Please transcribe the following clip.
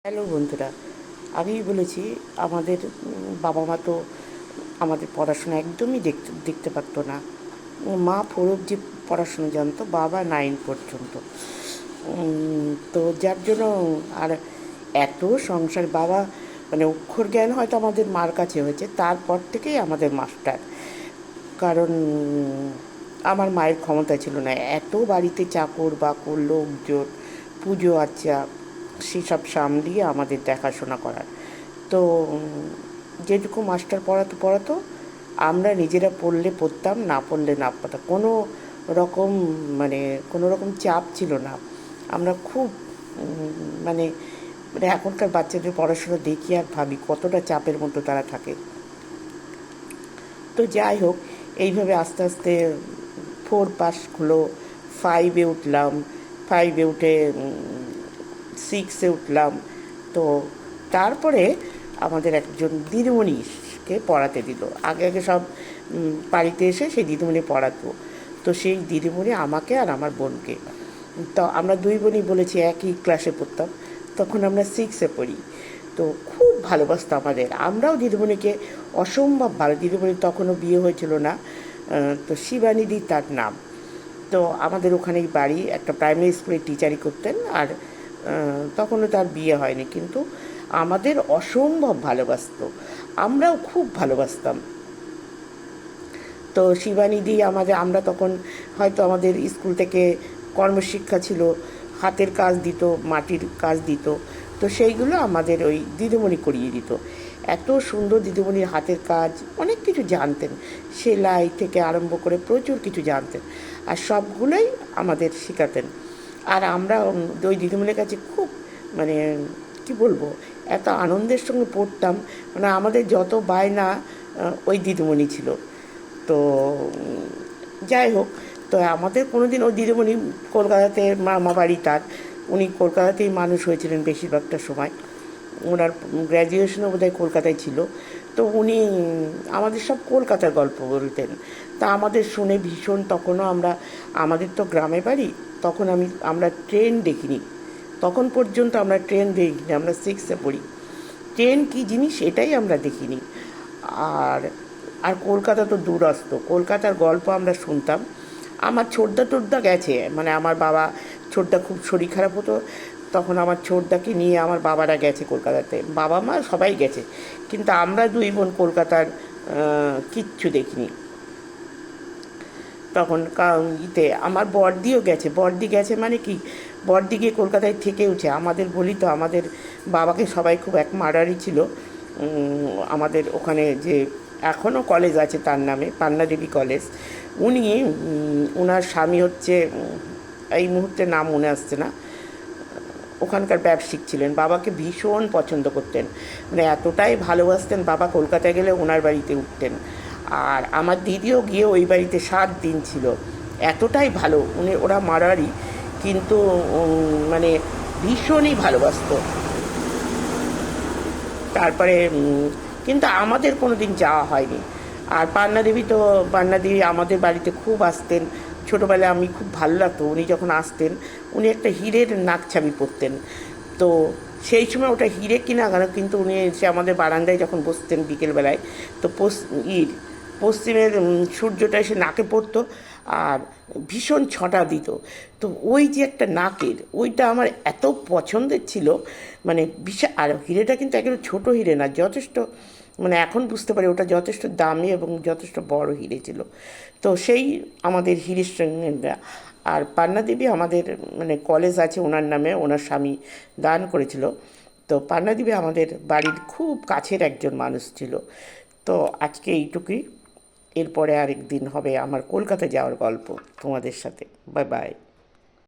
Hello বন্ধুরা, আমি বলেছি আমাদের বাবা মা তো আমাদের পড়াশোনা একদমই দেখতে দেখতে পারতো না। মা 4 অবধি পড়াশুনো জানতো, বাবা 9 পর্যন্ত। তো যার জন্য আর এত সংসার বাবা মানে অক্ষর জ্ঞান হয়তো আমাদের মার কাছে হয়েছে, তারপর থেকেই আমাদের মাস্টার। কারণ আমার মায়ের ক্ষমতা ছিল না, এত বাড়িতে চাকর বাকর লোকজন, পুজো আচ্চা সেসব সামলিয়ে আমাদের দেখাশোনা করার। তো যেটুকু মাস্টার পড়াতো পড়াতো, আমরা নিজেরা পড়লে পড়তাম, না পড়লে না পড়তাম। রকম মানে কোনো রকম চাপ ছিল না। আমরা খুব মানে মানে এখনকার বাচ্চাদের পড়াশোনা দেখি আর ভাবি কতটা চাপের মধ্যে তারা থাকে। তো যাই হোক, এইভাবে আস্তে আস্তে 4 পাস হলো, 5-এ উঠলাম, 5-এ উঠে 6-এ উঠলাম। তো তারপরে আমাদের একজন দিদিমণিকে পড়াতে দিল। আগে আগে সব বাড়িতে এসে সেই দিদিমণি পড়াতো। তো সেই দিদিমণি আমাকে আর আমার বোনকে, তো আমরা দুই বোনই বলেছি একই ক্লাসে পড়তাম, তখন আমরা 6-এ পড়ি। তো খুব ভালোবাসতো আমাদের, আমরাও দিদিমণিকে অসম্ভব ভালো। দিদিমণির তখনও বিয়ে হয়েছিল না, তো শিবানিদি তার নাম। তো আমাদের ওখানেই বাড়ি, একটা প্রাইমারি স্কুলে টিচারই করতেন। আর তখনও তার বিয়ে হয়নি, কিন্তু আমাদের অসম্ভব ভালোবাসতো, আমরাও খুব ভালোবাসতাম। তো শিবানিদি আমরা তখন হয়তো আমাদের স্কুল থেকে কর্মশিক্ষা ছিল, হাতের কাজ দিত, মাটির কাজ দিত। তো সেইগুলো আমাদের ওই দিদিমণি করিয়ে দিত। এত সুন্দর দিদিমণির হাতের কাজ, অনেক কিছু জানতেন, সেলাই থেকে আরম্ভ করে প্রচুর কিছু জানতেন, আর সবগুলোই আমাদের শেখাতেন। আর আমরা ওই দিদিমণির কাছে খুব মানে কি বলবো, এত আনন্দের সঙ্গে পড়তাম। মানে আমাদের যত বায়না ওই দিদিমণি ছিল। তো যাই হোক, তো আমাদের কোনো দিন ওই দিদিমণি কলকাতাতে মামা বাড়ি তার, উনি কলকাতাতেই মানুষ হয়েছিলেন বেশিরভাগটা সময়। ওনার গ্র্যাজুয়েশনও বোধহয় কলকাতায় ছিল। তো উনি আমাদের সব কলকাতার গল্প বলতেন। তা আমাদের শুনে ভীষণ, তখনও আমাদের তো গ্রামে বাড়ি, তখন আমরা ট্রেন দেখিনি, তখন পর্যন্ত আমরা ট্রেন দেখিনি, আমরা 6-এ পড়ি। ট্রেন কী জিনিস এটাই আমরা দেখিনি। আর আর কলকাতা তো দূরস্থ, কলকাতার গল্প আমরা শুনতাম। আমার ছোটদা টোটদা গেছে, মানে আমার বাবা, ছোটদা খুব শরীর খারাপ হতো, তখন আমার ছোটদাকে নিয়ে আমার বাবারা গেছে কলকাতাতে, বাবা মা সবাই গেছে, কিন্তু আমরা দুই বোন কলকাতার কিচ্ছু দেখিনি। তখন আমার বড়দিও গেছে, বড়দি গেছে মানে কি, বড়দি গিয়ে কলকাতায় থেকে উঠে আমাদের, বলি তো আমাদের বাবাকে সবাই খুব এক মারারি ছিল। আমাদের ওখানে যে এখনও কলেজ আছে তার নামে, পান্না দেবী কলেজ, উনি ওনার স্বামী হচ্ছে এই মুহূর্তে নাম মনে আসছে না, ওখানকার ব্যবসায়িক ছিলেন, বাবাকে ভীষণ পছন্দ করতেন, মানে এতটাই ভালোবাসতেন, বাবা কলকাতায় গেলে ওনার বাড়িতে উঠতেন। আর আমার দিদিও গিয়ে ওই বাড়িতে 7 দিন ছিল, এতটাই ভালো ওরা মারারি, কিন্তু মানে ভীষণই ভালোবাসতো। তারপরে কিন্তু আমাদের কোনো দিন যাওয়া হয়নি। আর পান্না দেবী আমাদের বাড়িতে খুব আসতেন ছোটোবেলায়, আমি খুব ভালো লাগতো উনি যখন আসতেন। উনি একটা হীরের নাকছাবি পরতেন, তো সেই সময় ওটা হিরে কিনা কেন, কিন্তু উনি এসে আমাদের বারান্দায় যখন বসতেন বিকেলবেলায়, তো পশ্চিমের সূর্যটা এসে নাকে পড়তো, আর ভীষণ ছটা দিত। তো ওই যে একটা নাকের ওইটা আমার এত পছন্দের ছিল, মানে বিশাল। আর হিরেটা কিন্তু একেবারে ছোটো হিরে না, যথেষ্ট, মানে এখন বুঝতে পারি ওটা যথেষ্ট দামি এবং যথেষ্ট বড় হিরে ছিল। তো সেই আমাদের হিরের সঙ্গে। আর পান্না দেবী আমাদের মানে কলেজ আছে ওনার নামে, ওনার স্বামী দান করেছিল। তো পান্না দেবী আমাদের বাড়ির খুব কাছের একজন মানুষ ছিল। তো আজকে এইটুকুই, এরপরে আরেক দিন হবে আমার কলকাতা যাওয়ার গল্প তোমাদের সাথে। Bye bye.